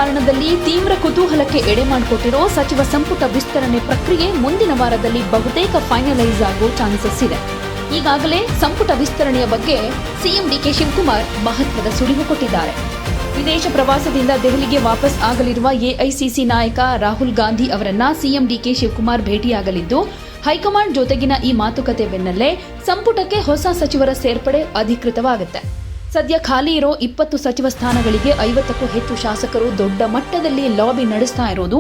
ರಾಜಕಾರಣದಲ್ಲಿ ತೀವ್ರ ಕುತೂಹಲಕ್ಕೆ ಎಡೆ ಮಾಡಿಕೊಟ್ಟಿರೋ ಸಚಿವ ಸಂಪುಟ ವಿಸ್ತರಣೆ ಪ್ರಕ್ರಿಯೆ ಮುಂದಿನ ವಾರದಲ್ಲಿ ಬಹುತೇಕ ಫೈನಲೈಸ್ ಆಗೋ ಚಾನ್ಸಸ್ ಇದೆ. ಈಗಾಗಲೇ ಸಂಪುಟ ವಿಸ್ತರಣೆಯ ಬಗ್ಗೆ ಸಿಎಂ ಡಿಕೆ ಶಿವಕುಮಾರ್ ಮಹತ್ವದ ಸುಳಿವು ಕೊಟ್ಟಿದ್ದಾರೆ. ವಿದೇಶ ಪ್ರವಾಸದಿಂದ ದೆಹಲಿಗೆ ವಾಪಸ್ ಆಗಲಿರುವ ಎಐಸಿಸಿ ನಾಯಕ ರಾಹುಲ್ ಗಾಂಧಿ ಅವರನ್ನ ಸಿಎಂ ಡಿಕೆ ಶಿವಕುಮಾರ್ ಭೇಟಿಯಾಗಲಿದ್ದು, ಹೈಕಮಾಂಡ್ ಜೊತೆಗಿನ ಈ ಮಾತುಕತೆ ಬೆನ್ನಲ್ಲೇ ಸಂಪುಟಕ್ಕೆ ಹೊಸ ಸಚಿವರ ಸೇರ್ಪಡೆ ಅಧಿಕೃತವಾಗುತ್ತೆ. ಸದ್ಯ ಖಾಲಿ ಇರೋ 20 ಸಚಿವ ಸ್ಥಾನಗಳಿಗೆ 50ಕ್ಕೂ ಹೆಚ್ಚು ಶಾಸಕರು ದೊಡ್ಡ ಮಟ್ಟದಲ್ಲಿ ಲಾಬಿ ನಡೆಸ್ತಾ ಇರೋದು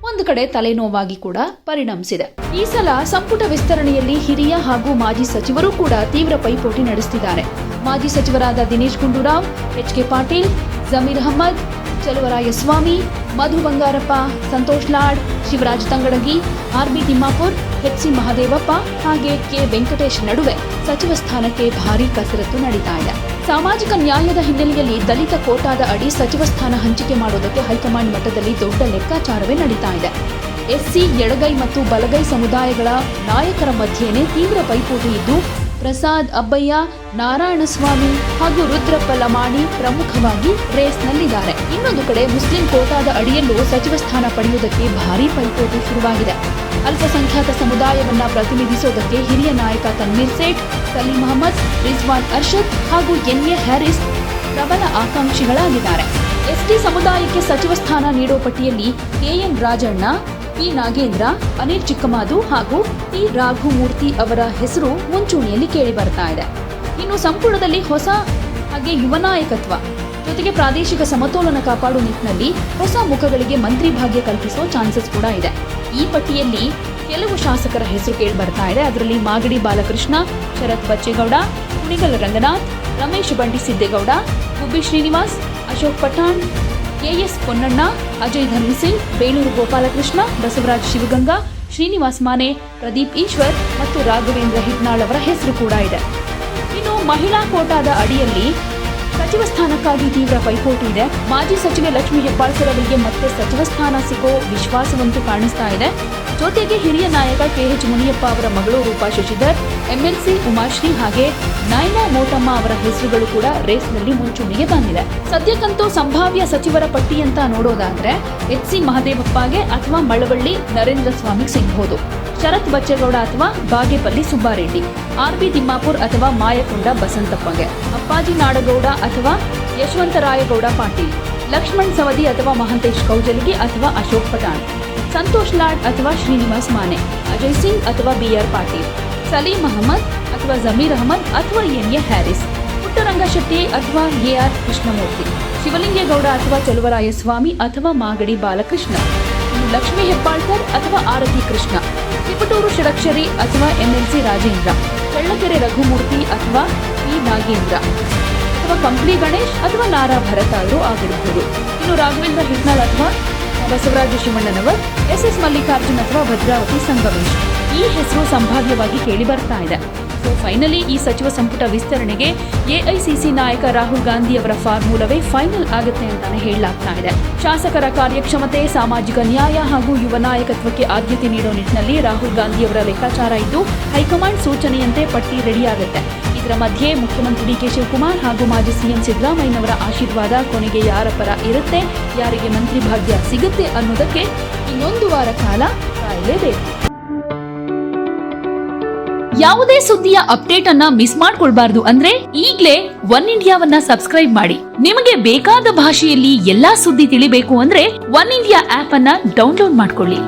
ಒಂದು ಕಡೆ ತಲೆನೋವಾಗಿ ಕೂಡ ಪರಿಣಮಿಸಿದೆ. ಈ ಸಲ ಸಂಪುಟ ವಿಸ್ತರಣೆಯಲ್ಲಿ ಹಿರಿಯ ಹಾಗೂ ಮಾಜಿ ಸಚಿವರು ಕೂಡ ತೀವ್ರ ಪೈಪೋಟಿ ನಡೆಸುತ್ತಿದ್ದಾರೆ. ಮಾಜಿ ಸಚಿವರಾದ ದಿನೇಶ್ ಗುಂಡೂರಾವ್, ಎಚ್.ಕೆ. ಪಾಟೀಲ್, ಜಮೀರ್ ಅಹಮದ್, ಚಲುವರಾಯಸ್ವಾಮಿ, ಮಧು ಬಂಗಾರಪ್ಪ, ಸಂತೋಷ್ ಲಾಡ್, ಶಿವರಾಜ್ ತಂಗಡಗಿ, ಆರ್.ಬಿ. ತಿಮ್ಮಾಪುರ್, ಎಚ್.ಸಿ. ಮಹದೇವಪ್ಪ ಹಾಗೆ ಕೆ. ವೆಂಕಟೇಶ್ ನಡುವೆ ಸಚಿವ ಸ್ಥಾನಕ್ಕೆ ಭಾರೀ ಕಸರತ್ತು ನಡೀತಾ ಇದೆ. ಸಾಮಾಜಿಕ ನ್ಯಾಯದ ಹಿನ್ನೆಲೆಯಲ್ಲಿ ದಲಿತ ಕೋಟಾದ ಅಡಿ ಸಚಿವ ಸ್ಥಾನ ಹಂಚಿಕೆ ಮಾಡೋದಕ್ಕೆ ಹೈಕಮಾಂಡ್ ಮಟ್ಟದಲ್ಲಿ ದೊಡ್ಡ ಲೆಕ್ಕಾಚಾರವೇ ನಡೀತಾ ಇದೆ. ಎಸ್ಸಿ, ಎಡಗೈ ಮತ್ತು ಬಲಗೈ ಸಮುದಾಯಗಳ ನಾಯಕರ ಮಧ್ಯೆನೇ ತೀವ್ರ ಪೈಪೋಟಿ ಇದ್ದು, ಪ್ರಸಾದ್ ಅಬ್ಬಯ್ಯ, ನಾರಾಯಣಸ್ವಾಮಿ ಹಾಗೂ ರುದ್ರಪ್ಪ ಲಮಾಣಿ ಪ್ರಮುಖವಾಗಿ ರೇಸ್ನಲ್ಲಿದ್ದಾರೆ. ಇನ್ನೊಂದು ಕಡೆ ಮುಸ್ಲಿಂ ಕೋಟಾದ ಅಡಿಯಲ್ಲೂ ಸಚಿವ ಸ್ಥಾನ ಪಡೆಯುವುದಕ್ಕೆ ಭಾರೀ ಪೈಪೋಟಿ ಶುರುವಾಗಿದೆ. ಅಲ್ಪಸಂಖ್ಯಾತ ಸಮುದಾಯವನ್ನ ಪ್ರತಿನಿಧಿಸುವುದಕ್ಕೆ ಹಿರಿಯ ನಾಯಕ ತನ್ವೀರ್ ಸೇಠ್, ಸಲೀಂ ಅಹಮದ್, ರಿಜ್ವಾನ್ ಅರ್ಷದ್ ಹಾಗೂ ಎನ್.ಎ. ಹ್ಯಾರಿಸ್ ಪ್ರಬಲ ಆಕಾಂಕ್ಷಿಗಳಾಗಿದ್ದಾರೆ. ಎಸ್ಟಿ ಸಮುದಾಯಕ್ಕೆ ಸಚಿವ ಸ್ಥಾನ ನೀಡೋ ಪಟ್ಟಿಯಲ್ಲಿ ಕೆಎನ್ ರಾಜಣ್ಣ, ಪಿ. ನಾಗೇಂದ್ರ, ಅನಿಲ್ ಚಿಕ್ಕಮಾದು ಹಾಗೂ ಟಿ. ರಾಘುಮೂರ್ತಿ ಅವರ ಹೆಸರು ಮುಂಚೂಣಿಯಲ್ಲಿ ಕೇಳಿ ಬರ್ತಾ ಇದೆ. ಇನ್ನು ಸಂಪುಟದಲ್ಲಿ ಹೊಸ ಹಾಗೆ ಯುವ ನಾಯಕತ್ವ ಜೊತೆಗೆ ಪ್ರಾದೇಶಿಕ ಸಮತೋಲನ ಕಾಪಾಡುವ ನಿಟ್ಟಿನಲ್ಲಿ ಹೊಸ ಮುಖಗಳಿಗೆ ಮಂತ್ರಿ ಭಾಗ್ಯ ಕಲ್ಪಿಸೋ ಚಾನ್ಸಸ್ ಕೂಡ ಇದೆ. ಈ ಪಟ್ಟಿಯಲ್ಲಿ ಕೆಲವು ಶಾಸಕರ ಹೆಸರು ಕೇಳಿ ಬರ್ತಾ ಇದೆ. ಅದರಲ್ಲಿ ಮಾಗಡಿ ಬಾಲಕೃಷ್ಣ, ಶರತ್ ಬಚ್ಚೇಗೌಡ, ಕುಣಿಗಲ್ ರಂಗನಾಥ್, ರಮೇಶ್ ಬಂಡಿ ಸಿದ್ದೇಗೌಡ, ಗುಬ್ಬಿ ಶ್ರೀನಿವಾಸ್, ಅಶೋಕ್ ಪಠಾಣ್, ಕೆಎಸ್ ಪೊನ್ನಣ್ಣ, ಅಜಯ್ ಧರ್ಮಸಿಂಗ್, ಬೇಳೂರು ಗೋಪಾಲಕೃಷ್ಣ, ಬಸವರಾಜ್ ಶಿವಗಂಗಾ, ಶ್ರೀನಿವಾಸ್ ಮಾನೆ, ಪ್ರದೀಪ್ ಈಶ್ವರ್ ಮತ್ತು ರಾಘವೇಂದ್ರ ಹಿಟ್ನಾಳ್ ಅವರ ಹೆಸರು ಕೂಡ ಇದೆ. ಇನ್ನು ಮಹಿಳಾ ಕೋಟಾದ ಅಡಿಯಲ್ಲಿ ಸಚಿವ ಸ್ಥಾನಕ್ಕಾಗಿ ತೀವ್ರ ಪೈಪೋಟಿ ಇದೆ. ಮಾಜಿ ಸಚಿವೆ ಲಕ್ಷ್ಮೀ ಹೆಬ್ಬಾಳ್ಕರ್ ಅವರಿಗೆ ಮತ್ತೆ ಸಚಿವ ಸ್ಥಾನ ಸಿಗೋ ವಿಶ್ವಾಸವಂತೂ ಕಾಣಿಸ್ತಾ ಇದೆ. ಜೊತೆಗೆ ಹಿರಿಯ ನಾಯಕ ಕೆಎಚ್ ಮುನಿಯಪ್ಪ ಅವರ ಮಗಳು ರೂಪಾ ಶಶಿಧರ್, ಎಂಎಲ್ಸಿ ಉಮಾಶ್ರೀ ಹಾಗೆ ನೈನಾ ಮೋಟಮ್ಮ ಅವರ ಹೆಸರುಗಳು ಕೂಡ ರೇಸ್ನಲ್ಲಿ ಮುಂಚೂಣಿಗೆ ಬಂದಿದೆ. ಸದ್ಯಕ್ಕಂತೂ ಸಂಭಾವ್ಯ ಸಚಿವರ ಪಟ್ಟಿ ಅಂತ ನೋಡೋದಾದ್ರೆ ಎಚ್.ಸಿ. ಮಹದೇವಪ್ಪಗೆ ಅಥವಾ ಮಳವಳ್ಳಿ ನರೇಂದ್ರ ಸ್ವಾಮಿಗೆ ಸಿಗಬಹುದು, ಶರತ್ ಬಚ್ಚೇಗೌಡ ಅಥವಾ ಬಾಗೇಪಲ್ಲಿ ಸುಬ್ಬಾರೆಡ್ಡಿ, ಆರ್.ಬಿ. ತಿಮ್ಮಾಪುರ್ ಅಥವಾ ಮಾಯಕೊಂಡ ಬಸಂತಪ್ಪಗೆ, ಅಪ್ಪಾಜಿ ನಾಡಗೌಡ ಅಥವಾ ಯಶವಂತರಾಯಗೌಡ ಪಾಟೀಲ್, ಲಕ್ಷ್ಮಣ್ ಸವದಿ ಅಥವಾ ಮಹಂತೇಶ್ ಕೌಜಲಗಿ ಅಥವಾ ಅಶೋಕ್ ಪಠಾಣ್, ಸಂತೋಷ್ ಲಾಡ್ ಅಥವಾ ಶ್ರೀನಿವಾಸ್ ಮಾನೆ, ಅಜಯ್ ಸಿಂಗ್ ಅಥವಾ ಬಿ.ಆರ್. ಪಾಟೀಲ್, ಸಲೀಂ ಅಹಮದ್ ಅಥವಾ ಜಮೀರ್ ಅಹಮದ್ ಅಥವಾ ಎನ್.ಎ. ಹ್ಯಾರಿಸ್, ಪುಟ್ಟರಂಗಶೆಟ್ಟಿ ಅಥವಾ ಎ.ಆರ್. ಕೃಷ್ಣಮೂರ್ತಿ, ಶಿವಲಿಂಗೇಗೌಡ ಅಥವಾ ಚಲುವರಾಯಸ್ವಾಮಿ ಅಥವಾ ಮಾಗಡಿ ಬಾಲಕೃಷ್ಣ, ಲಕ್ಷ್ಮೀ ಹೆಬ್ಬಾಳ್ಕರ್ ಅಥವಾ ಆರತಿ ಕೃಷ್ಣ, ತಿಪಟೂರು ಷಡಕ್ಷರಿ ಅಥವಾ ಎಂಎಲ್ಸಿ ರಾಜೇಂದ್ರ, ಚಳ್ಳಕೆರೆ ರಘುಮೂರ್ತಿ ಅಥವಾ ಪಿ. ನಾಗೇಂದ್ರ ಅಥವಾ ಕಂಪ್ಲಿ ಗಣೇಶ್ ಅಥವಾ ನಾರಾ ಭರತ್ ಅವರು ಆಗಿರಬಹುದು. ಇನ್ನು ರಾಘವೇಂದ್ರ ಹಿಟ್ನಾಳ್ ಅಥವಾ ಬಸವರಾಜ ಶಿವಣ್ಣನವರ್, ಎಸ್.ಎಸ್. ಮಲ್ಲಿಕಾರ್ಜುನ್ ಅಥವಾ ಭದ್ರಾವತಿ ಸಂಗಮೇಶ್ ಈ ಹೆಸರು ಸಂಭಾವ್ಯವಾಗಿ ಕೇಳಿ ಬರ್ತಾ ಇದೆ. ಸೊ ಫೈನಲಿ ಈ ಸಚಿವ ಸಂಪುಟ ವಿಸ್ತರಣೆಗೆ ಎಐಸಿಸಿ ನಾಯಕ ರಾಹುಲ್ ಗಾಂಧಿ ಅವರ ಫಾರ್ಮುಲವೇ ಫೈನಲ್ ಆಗುತ್ತೆ ಅಂತಾನೆ ಹೇಳಲಾಗ್ತಾ ಇದೆ. ಶಾಸಕರ ಕಾರ್ಯಕ್ಷಮತೆ, ಸಾಮಾಜಿಕ ನ್ಯಾಯ ಹಾಗೂ ಯುವ ನಾಯಕತ್ವಕ್ಕೆ ಆದ್ಯತೆ ನೀಡೋ ನಿಟ್ಟಿನಲ್ಲಿ ರಾಹುಲ್ ಗಾಂಧಿ ಅವರ ಲೆಕ್ಕಾಚಾರ ಇದ್ದು, ಹೈಕಮಾಂಡ್ ಸೂಚನೆಯಂತೆ ಪಟ್ಟಿ ರೆಡಿಯಾಗುತ್ತೆ. ಇದರ ಮಧ್ಯೆ ಮುಖ್ಯಮಂತ್ರಿ ಡಿಕೆ ಶಿವಕುಮಾರ್ ಹಾಗೂ ಮಾಜಿ ಸಿಎಂ ಸಿದ್ದರಾಮಯ್ಯನವರ ಆಶೀರ್ವಾದ ಕೊನೆಗೆ ಯಾರ ಪರ ಇರುತ್ತೆ, ಯಾರಿಗೆ ಮಂತ್ರಿ ಭಾಗ್ಯ ಸಿಗುತ್ತೆ ಅನ್ನೋದಕ್ಕೆ ಇನ್ನೊಂದು ವಾರ ಕಾಲ ಕಾಯಲೇಬೇಕು. ಯಾವುದೇ ಸುದ್ದಿಯ ಅಪ್ಡೇಟ್ ಅನ್ನ ಮಿಸ್ ಮಾಡ್ಕೊಳ್ಬಾರ್ದು ಅಂದ್ರೆ ಈಗ್ಲೇ ಒನ್ ಇಂಡಿಯಾವನ್ನ ಸಬ್ಸ್ಕ್ರೈಬ್ ಮಾಡಿ. ನಿಮಗೆ ಬೇಕಾದ ಭಾಷೆಯಲ್ಲಿ ಎಲ್ಲಾ ಸುದ್ದಿ ತಿಳಿಬೇಕು ಅಂದ್ರೆ ಒನ್ ಇಂಡಿಯಾ ಆಪ್ ಅನ್ನ ಡೌನ್ಲೋಡ್ ಮಾಡ್ಕೊಳ್ಳಿ.